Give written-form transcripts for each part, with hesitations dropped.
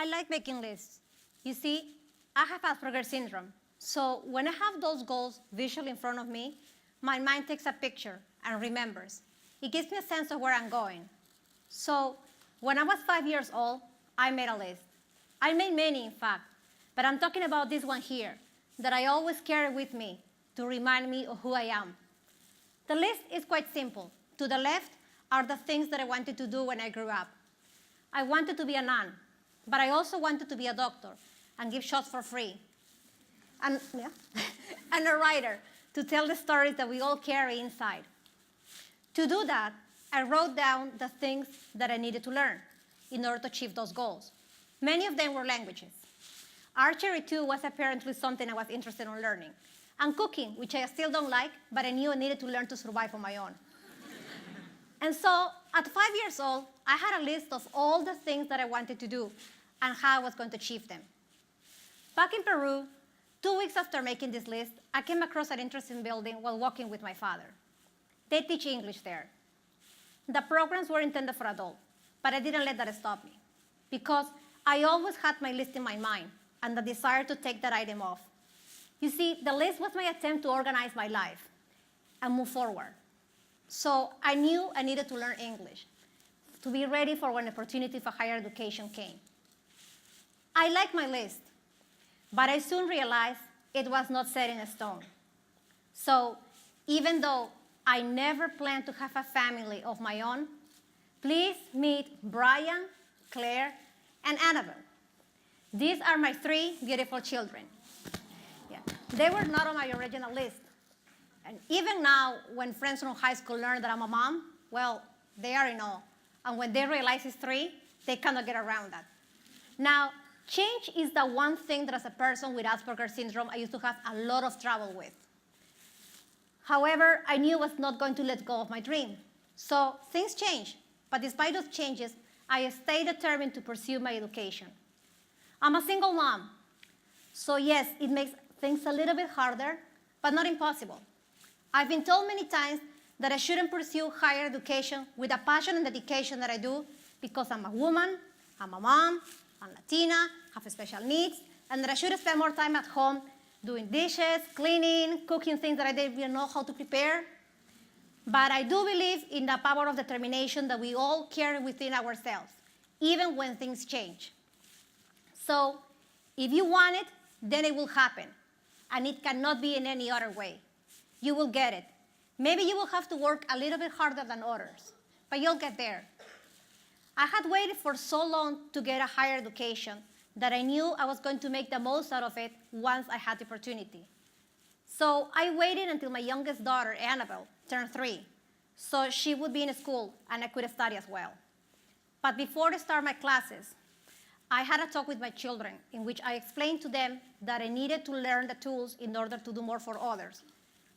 I like making lists. You see, I have Asperger's syndrome. So when I have those goals visually in front of me, my mind takes a picture and remembers. It gives me a sense of where I'm going. So when I was 5 years old, I made a list. I made many, in fact, but I'm talking about this one here that I always carry with me to remind me of who I am. The list is quite simple. To the left are the things that I wanted to do when I grew up. I wanted to be a nun, but I also wanted to be a doctor and give shots for free. And, and a writer to tell the stories that we all carry inside. To do that, I wrote down the things that I needed to learn in order to achieve those goals. Many of them were languages. Archery, too, was apparently something I was interested in learning. And cooking, which I still don't like, but I knew I needed to learn to survive on my own. And so, at 5 years old, I had a list of all the things that I wanted to do and how I was going to achieve them. Back in Peru, 2 weeks after making this list, I came across an interesting building while walking with my father. They teach English there. The programs were intended for adults, but I didn't let that stop me, because I always had my list in my mind and the desire to take that item off. You see, the list was my attempt to organize my life and move forward. So I knew I needed to learn English to be ready for when opportunity for higher education came. I liked my list, but I soon realized it was not set in stone. So even though I never planned to have a family of my own, please meet Brian, Claire, and Annabelle. These are my 3 beautiful children. Yeah. They were not on my original list. And even now, when friends from high school learn that I'm a mom, well, they are in awe. And when they realize it's 3, they cannot get around that. Now, change is the one thing that as a person with Asperger's syndrome, I used to have a lot of trouble with. However, I knew I was not going to let go of my dream. So things changed. But despite those changes, I stayed determined to pursue my education. I'm a single mom. So yes, it makes things a little bit harder, but not impossible. I've been told many times that I shouldn't pursue higher education with the passion and dedication that I do because I'm a woman, I'm a mom, I'm Latina, have special needs, and that I should spend more time at home doing dishes, cleaning, cooking things that I didn't even know how to prepare. But I do believe in the power of determination that we all carry within ourselves, even when things change. So if you want it, then it will happen. And it cannot be in any other way. You will get it. Maybe you will have to work a little bit harder than others, but you'll get there. I had waited for so long to get a higher education that I knew I was going to make the most out of it once I had the opportunity. So I waited until my youngest daughter, Annabelle, turned 3, so she would be in school and I could study as well. But before I start my classes, I had a talk with my children in which I explained to them that I needed to learn the tools in order to do more for others.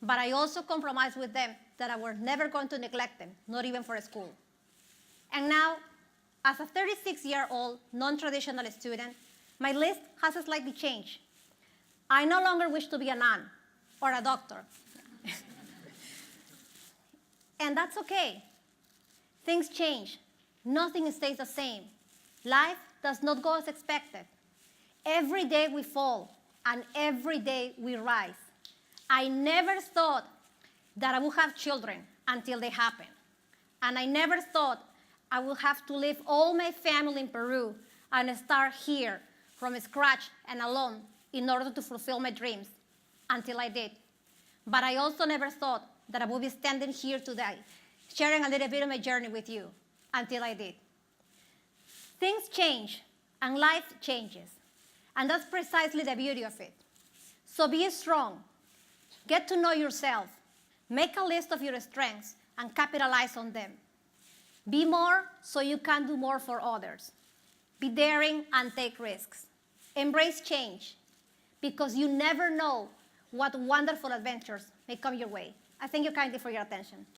But I also compromised with them that I was never going to neglect them, not even for school. And now, as a 36-year-old non-traditional student, my list has slightly changed. I no longer wish to be a nun or a doctor. And that's okay. Things change. Nothing stays the same. Life does not go as expected. Every day we fall, and every day we rise. I never thought that I would have children until they happened. And I never thought I would have to leave all my family in Peru and start here from scratch and alone in order to fulfill my dreams until I did. But I also never thought that I would be standing here today, sharing a little bit of my journey with you until I did. Things change, and life changes. And that's precisely the beauty of it. So be strong. Get to know yourself. Make a list of your strengths and capitalize on them. Be more so you can do more for others. Be daring and take risks. Embrace change, because you never know what wonderful adventures may come your way. I thank you kindly for your attention.